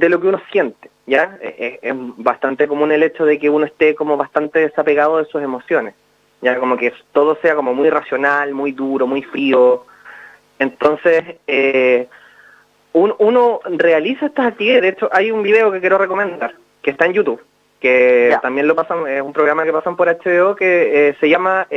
de lo que uno siente, ¿ya? Es bastante común el hecho de que uno esté como bastante desapegado de sus emociones, ya como que todo sea como muy racional, muy duro, muy frío. Entonces, uno realiza estas actividades. De hecho, hay un video que quiero recomendar, que está en YouTube, que también lo pasan, es un programa que pasan por HBO, que se llama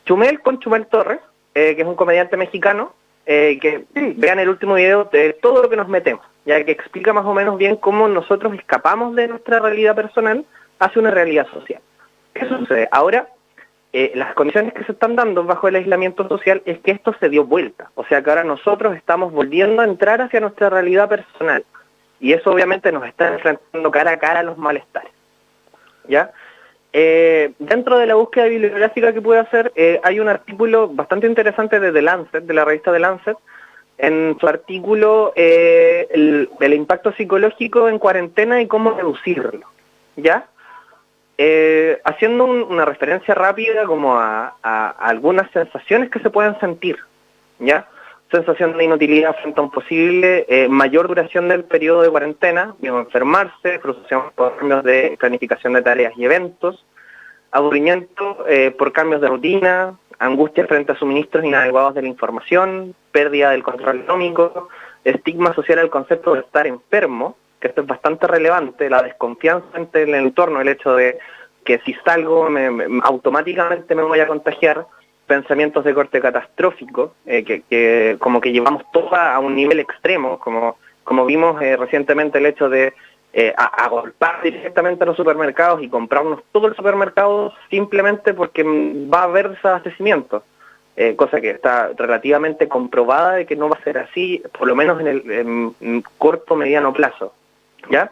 Chumel con Chumel Torres, que es un comediante mexicano, que vean el último video de todo lo que nos metemos, ya que explica más o menos bien cómo nosotros escapamos de nuestra realidad personal hacia una realidad social. ¿Qué sucede? Ahora, las condiciones que se están dando bajo el aislamiento social es que esto se dio vuelta, o sea que ahora nosotros estamos volviendo a entrar hacia nuestra realidad personal, y eso obviamente nos está enfrentando cara a cara a los malestares, ¿ya? Dentro de la búsqueda bibliográfica que pude hacer, hay un artículo bastante interesante de The Lancet, de la revista The Lancet. En su artículo, el impacto psicológico en cuarentena y cómo reducirlo, ¿ya? Haciendo una referencia rápida como a algunas sensaciones que se pueden sentir, ¿ya? Sensación de inutilidad frente a un posible mayor duración del periodo de cuarentena, miedo a enfermarse, frustración por cambios de planificación de tareas y eventos, aburrimiento por cambios de rutina, angustia frente a suministros inadecuados de la información, pérdida del control económico, estigma social al concepto de estar enfermo, que esto es bastante relevante, la desconfianza ante el entorno, el hecho de que si salgo automáticamente me voy a contagiar, pensamientos de corte catastrófico, que como que llevamos todo a un nivel extremo, como vimos recientemente el hecho de agolpar directamente a los supermercados y comprarnos todo el supermercado simplemente porque va a haber desabastecimiento, cosa que está relativamente comprobada de que no va a ser así, por lo menos en el corto mediano plazo, ¿ya?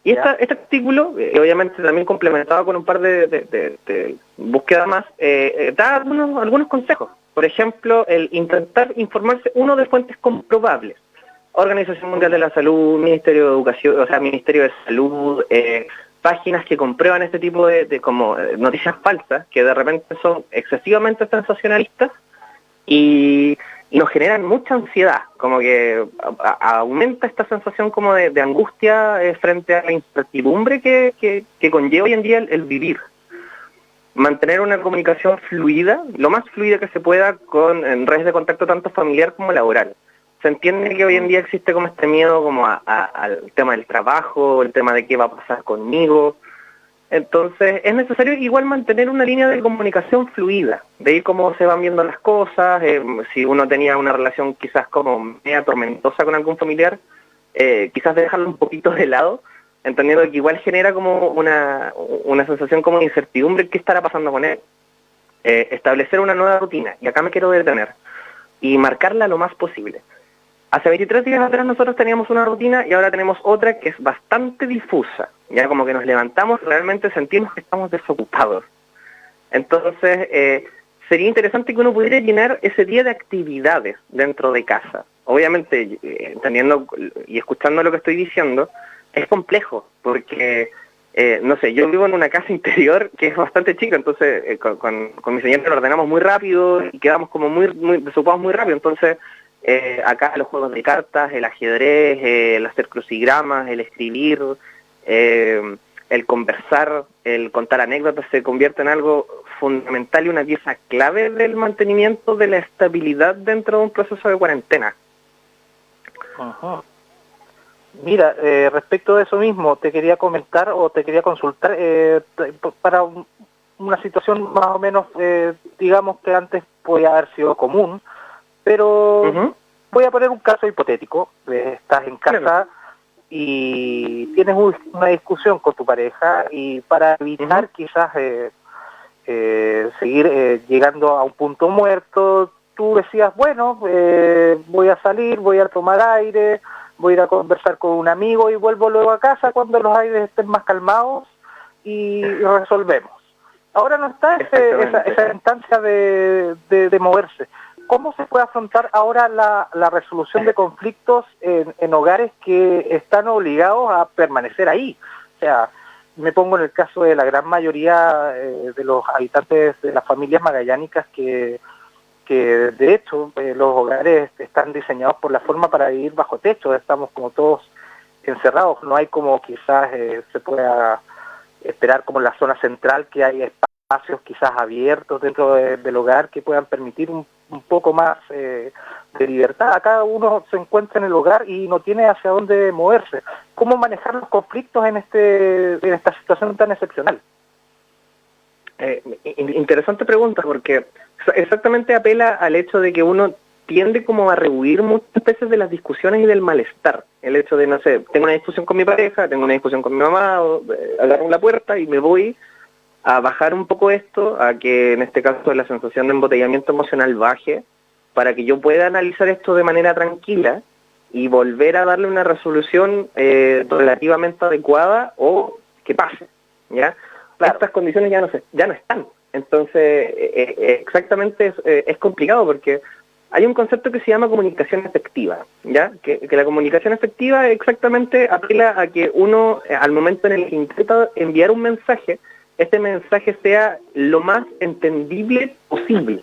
Y este artículo, obviamente también complementado con un par de búsquedas más, da algunos consejos. Por ejemplo, el intentar informarse uno de fuentes comprobables. Organización Mundial de la Salud, Ministerio de Educación, o sea, Ministerio de Salud, páginas que comprueban este tipo de como noticias falsas, que de repente son excesivamente sensacionalistas y nos generan mucha ansiedad, como que aumenta esta sensación como de angustia frente a la incertidumbre que conlleva hoy en día el vivir. Mantener una comunicación fluida, lo más fluida que se pueda, en redes de contacto tanto familiar como laboral. Se entiende que hoy en día existe como este miedo como al tema del trabajo, el tema de qué va a pasar conmigo. Entonces es necesario igual mantener una línea de comunicación fluida, de ir cómo se van viendo las cosas, si uno tenía una relación quizás como media tormentosa con algún familiar, quizás dejarlo un poquito de lado, entendiendo que igual genera como una sensación como de incertidumbre, ¿qué estará pasando con él? Establecer una nueva rutina, y acá me quiero detener, y marcarla lo más posible. Hace 23 días atrás nosotros teníamos una rutina y ahora tenemos otra que es bastante difusa. Ya como que nos levantamos, realmente sentimos que estamos desocupados. Entonces, sería interesante que uno pudiera llenar ese día de actividades dentro de casa. Obviamente, entendiendo y escuchando lo que estoy diciendo, es complejo, porque, no sé, yo vivo en una casa interior que es bastante chica, entonces con mi señora lo ordenamos muy rápido y quedamos como muy desocupados muy rápido, entonces... acá los juegos de cartas, el ajedrez, el hacer crucigramas, el escribir, el conversar, el contar anécdotas se convierte en algo fundamental y una pieza clave del mantenimiento de la estabilidad dentro de un proceso de cuarentena. Ajá. Mira, respecto de eso mismo, te quería comentar o te quería consultar para una situación más o menos, digamos que antes podía haber sido común, pero voy a poner un caso hipotético. Estás en casa y tienes una discusión con tu pareja y para evitar quizás seguir llegando a un punto muerto, tú decías, bueno, voy a salir, voy a tomar aire, voy a ir a conversar con un amigo y vuelvo luego a casa cuando los aires estén más calmados y resolvemos. Ahora no está esa instancia de moverse. ¿Cómo se puede afrontar ahora la resolución de conflictos en hogares que están obligados a permanecer ahí? O sea, me pongo en el caso de la gran mayoría de los habitantes de las familias magallánicas que de hecho los hogares están diseñados por la forma para vivir bajo techo. Estamos como todos encerrados, no hay como quizás se pueda esperar como en la zona central, que hay espacios quizás abiertos dentro del hogar que puedan permitir un poco más de libertad. Acá uno se encuentra en el hogar y no tiene hacia dónde moverse. ¿Cómo manejar los conflictos en esta situación tan excepcional? Interesante pregunta, porque exactamente apela al hecho de que uno tiende como a rehuir muchas veces de las discusiones y del malestar. El hecho de, no sé, tengo una discusión con mi pareja, tengo una discusión con mi mamá, o agarro la puerta y me voy a bajar un poco esto, a que en este caso la sensación de embotellamiento emocional baje, para que yo pueda analizar esto de manera tranquila y volver a darle una resolución relativamente adecuada o que pase, ¿ya? Claro. Estas condiciones ya no están. Entonces, exactamente es complicado porque hay un concepto que se llama comunicación efectiva, ¿ya? Que la comunicación efectiva exactamente apela a que uno, al momento en el que intenta enviar un mensaje, este mensaje sea lo más entendible posible,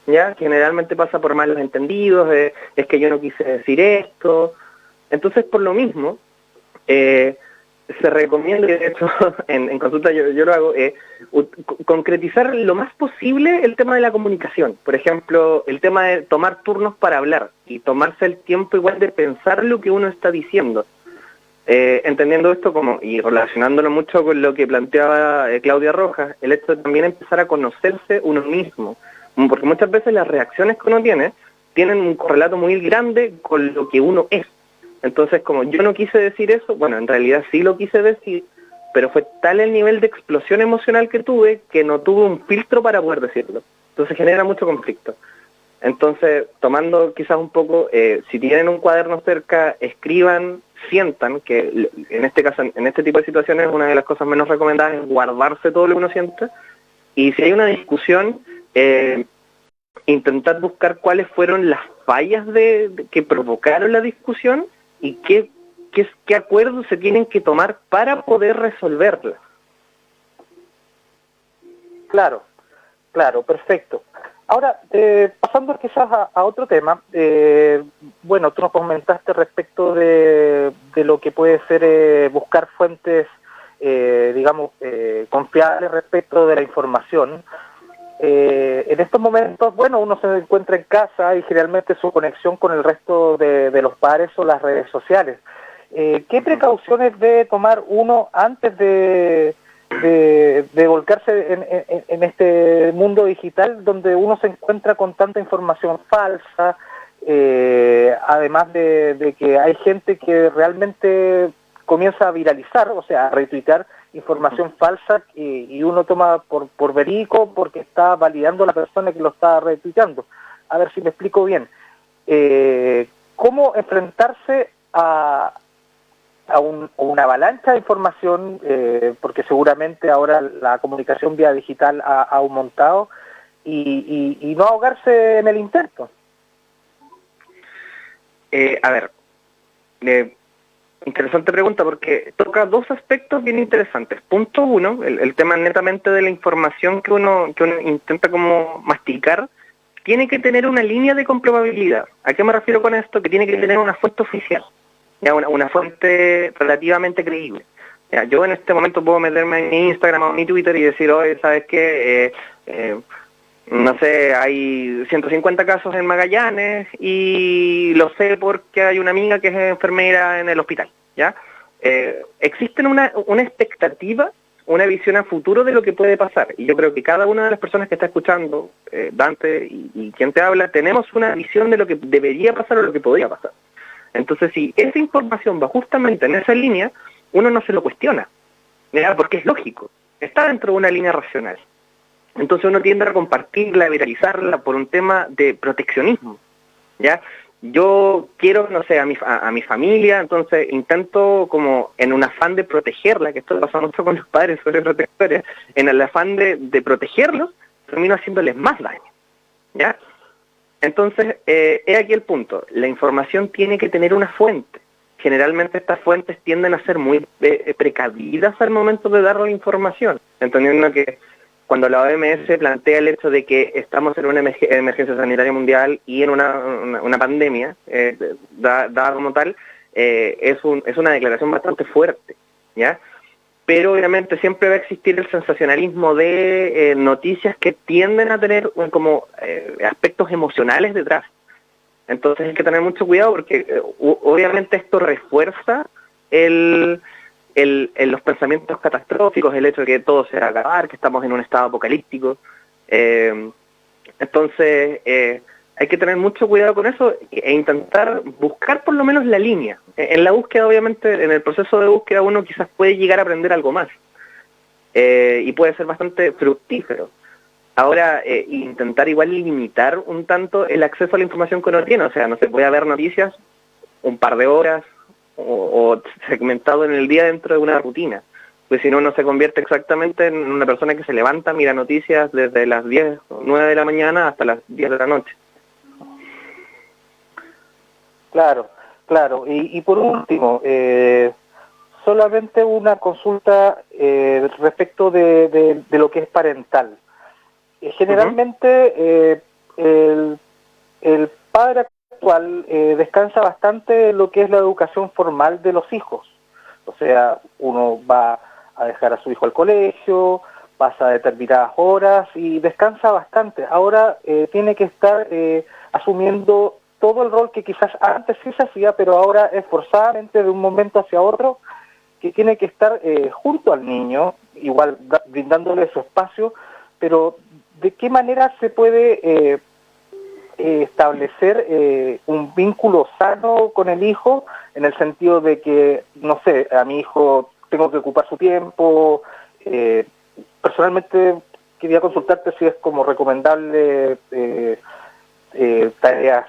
¿ya? Generalmente pasa por malos entendidos, es que yo no quise decir esto. Entonces, por lo mismo, se recomienda, de hecho, en consulta yo lo hago, concretizar lo más posible el tema de la comunicación. Por ejemplo, el tema de tomar turnos para hablar y tomarse el tiempo igual de pensar lo que uno está diciendo. Entendiendo esto como, y relacionándolo mucho con lo que planteaba Claudia Rojas, el hecho de también empezar a conocerse uno mismo. Porque muchas veces las reacciones que uno tienen un correlato muy grande con lo que uno es. Entonces, como yo no quise decir eso, bueno, en realidad sí lo quise decir, pero fue tal el nivel de explosión emocional que tuve que no tuve un filtro para poder decirlo. Entonces genera mucho conflicto. Entonces, tomando quizás un poco, si tienen un cuaderno cerca, escriban, sientan, que en este caso, en este tipo de situaciones, una de las cosas menos recomendadas es guardarse todo lo que uno siente. Y si hay una discusión, intentar buscar cuáles fueron las fallas que provocaron la discusión y qué acuerdos se tienen que tomar para poder resolverla. Claro, perfecto. Ahora, pasando quizás a otro tema, bueno, tú nos comentaste respecto de lo que puede ser buscar fuentes, digamos, confiables respecto de la información. En estos momentos, bueno, uno se encuentra en casa y generalmente su conexión con el resto de los pares o las redes sociales. ¿Qué precauciones debe tomar uno antes de volcarse en este mundo digital donde uno se encuentra con tanta información falsa, además de que hay gente que realmente comienza a viralizar, o sea, a retuitear información falsa y uno toma por verídico porque está validando a la persona que lo está retuiteando? A ver si me explico bien. ¿Cómo enfrentarse a una avalancha de información, porque seguramente ahora la comunicación vía digital ha aumentado, y no ahogarse en el intento? A ver, interesante pregunta porque toca dos aspectos bien interesantes. Punto uno, el tema netamente de la información que uno intenta como masticar, tiene que tener una línea de comprobabilidad. ¿A qué me refiero con esto? Que tiene que tener una fuente oficial. Una fuente relativamente creíble. Yo en este momento puedo meterme en mi Instagram o en mi Twitter y decir, oye, ¿sabes qué? No sé, hay 150 casos en Magallanes y lo sé porque hay una amiga que es enfermera en el hospital, ¿ya? Existen una expectativa, una visión a futuro de lo que puede pasar. Y yo creo que cada una de las personas que está escuchando, Dante y quien te habla, tenemos una visión de lo que debería pasar o lo que podría pasar. Entonces, si esa información va justamente en esa línea, uno no se lo cuestiona, ¿ya? Porque es lógico, está dentro de una línea racional. Entonces uno tiende a compartirla, a viralizarla por un tema de proteccionismo, ¿ya? Yo quiero, no sé, a mi familia, entonces intento como en un afán de protegerla, que esto pasa mucho con los padres sobreprotectores, en el afán de protegerlos, termino haciéndoles más daño, ¿ya? Entonces, he aquí el punto. La información tiene que tener una fuente. Generalmente estas fuentes tienden a ser muy precavidas al momento de dar la información, entendiendo que cuando la OMS plantea el hecho de que estamos en una emergencia sanitaria mundial y en una pandemia, dada como tal, es una declaración bastante fuerte, ¿ya? Pero obviamente siempre va a existir el sensacionalismo de noticias que tienden a tener como aspectos emocionales detrás. Entonces hay que tener mucho cuidado porque obviamente esto refuerza los pensamientos catastróficos, el hecho de que todo se va a acabar, que estamos en un estado apocalíptico. Entonces hay que tener mucho cuidado con eso e intentar buscar por lo menos la línea. En la búsqueda, obviamente, en el proceso de búsqueda uno quizás puede llegar a aprender algo más y puede ser bastante fructífero. Ahora, intentar igual limitar un tanto el acceso a la información que uno tiene, o sea, no se puede ver noticias un par de horas o segmentado en el día dentro de una rutina, pues si no uno se convierte exactamente en una persona que se levanta, mira noticias desde las 10 o 9 de la mañana hasta las 10 de la noche. Claro, claro. Y por último, solamente una consulta respecto de lo que es parental. Generalmente el padre actual descansa bastante en lo que es la educación formal de los hijos. O sea, uno va a dejar a su hijo al colegio, pasa determinadas horas y descansa bastante. Ahora tiene que estar asumiendo todo el rol que quizás antes sí se hacía, pero ahora es forzadamente de un momento hacia otro, que tiene que estar junto al niño, igual brindándole su espacio, pero ¿de qué manera se puede establecer un vínculo sano con el hijo, en el sentido de que, no sé, a mi hijo tengo que ocupar su tiempo? Personalmente quería consultarte si es como recomendable tareas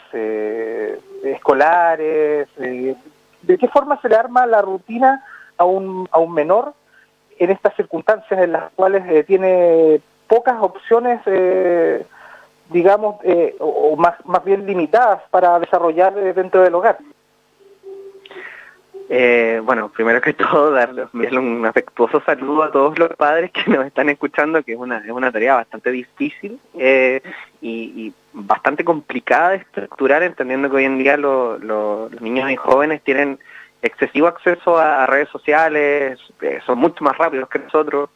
escolares, ¿de qué forma se le arma la rutina a un menor en estas circunstancias en las cuales tiene pocas opciones, digamos, o más bien limitadas para desarrollar dentro del hogar? Bueno, primero que todo, enviarle un afectuoso saludo a todos los padres que nos están escuchando, que es una tarea bastante difícil y bastante complicada de estructurar, entendiendo que hoy en día los niños y jóvenes tienen excesivo acceso a redes sociales, son mucho más rápidos que nosotros.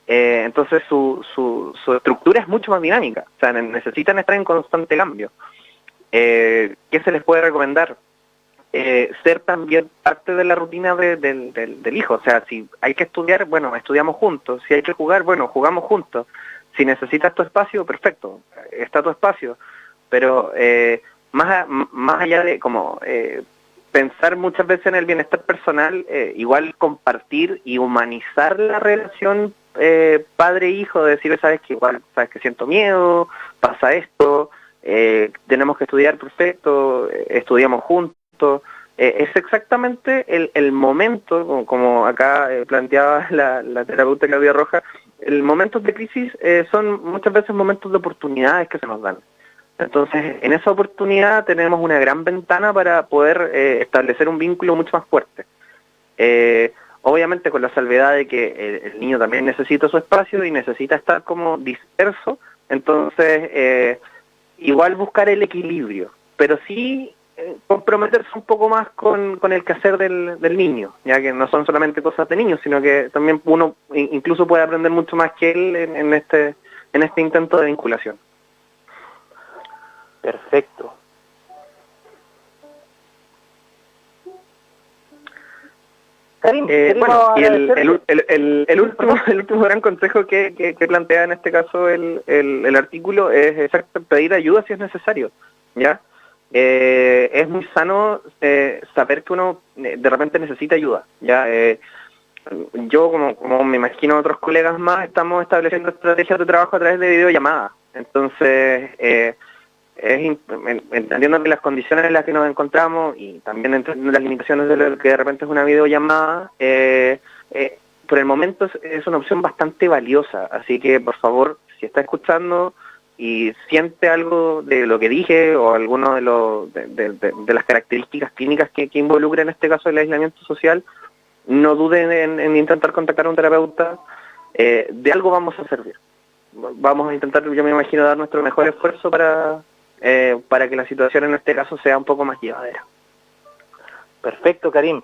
Entonces su estructura es mucho más dinámica, o sea, necesitan estar en constante cambio. ¿Qué se les puede recomendar? Ser también parte de la rutina del hijo, o sea, si hay que estudiar, bueno, estudiamos juntos, si hay que jugar, bueno, jugamos juntos, si necesitas tu espacio, perfecto, está tu espacio, pero más allá de como pensar muchas veces en el bienestar personal, igual compartir y humanizar la relación padre-hijo, decir, sabes que igual, sabes que siento miedo, pasa esto, tenemos que estudiar, perfecto, estudiamos juntos. Es exactamente el momento, como acá planteaba la terapeuta Claudia Roja, el momentos de crisis son muchas veces momentos de oportunidades que se nos dan. Entonces, en esa oportunidad tenemos una gran ventana para poder establecer un vínculo mucho más fuerte. Obviamente con la salvedad de que el niño también necesita su espacio y necesita estar como disperso, entonces igual buscar el equilibrio, pero sí comprometerse un poco más con el quehacer del niño, ya que no son solamente cosas de niños, sino que también uno incluso puede aprender mucho más que él en este intento de vinculación. Perfecto. Bueno, y el último gran consejo que plantea en este caso el artículo es exacto, pedir ayuda si es necesario, ¿ya? Es muy sano saber que uno de repente necesita ayuda, ¿ya? Yo, como me imagino otros colegas más, estamos estableciendo estrategias de trabajo a través de videollamadas. Entonces, entendiendo que las condiciones en las que nos encontramos y también entendiendo las limitaciones de lo que de repente es una videollamada, por el momento es una opción bastante valiosa. Así que, por favor, si está escuchando y siente algo de lo que dije o alguno de las características clínicas que involucra en este caso el aislamiento social, no duden en intentar contactar a un terapeuta. De algo vamos a servir. Vamos a intentar, yo me imagino, dar nuestro mejor esfuerzo para que la situación en este caso sea un poco más llevadera. Perfecto, Karim.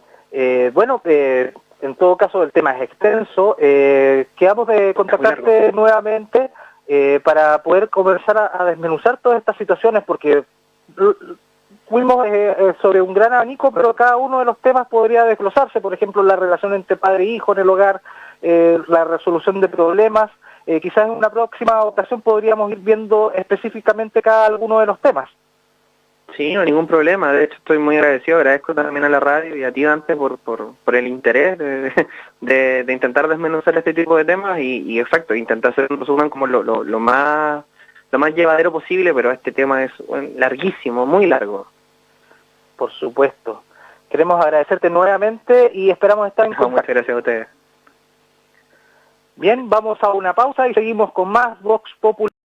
Bueno, en todo caso el tema es extenso. Quedamos de contactarte nuevamente para poder conversar a desmenuzar todas estas situaciones, porque fuimos sobre un gran abanico, pero cada uno de los temas podría desglosarse. Por ejemplo, la relación entre padre e hijo en el hogar, la resolución de problemas. Quizás en una próxima ocasión podríamos ir viendo específicamente cada uno de los temas. Sí, no, ningún problema. De hecho, estoy muy agradecido. Agradezco también a la radio y a ti, Dante, por el interés de intentar desmenuzar este tipo de temas y exacto, intentar hacer un resumen como lo más llevadero posible, pero este tema es larguísimo, muy largo. Por supuesto. Queremos agradecerte nuevamente y esperamos estar en contacto. Muchas gracias a ustedes. Bien, vamos a una pausa y seguimos con más Vox Populi.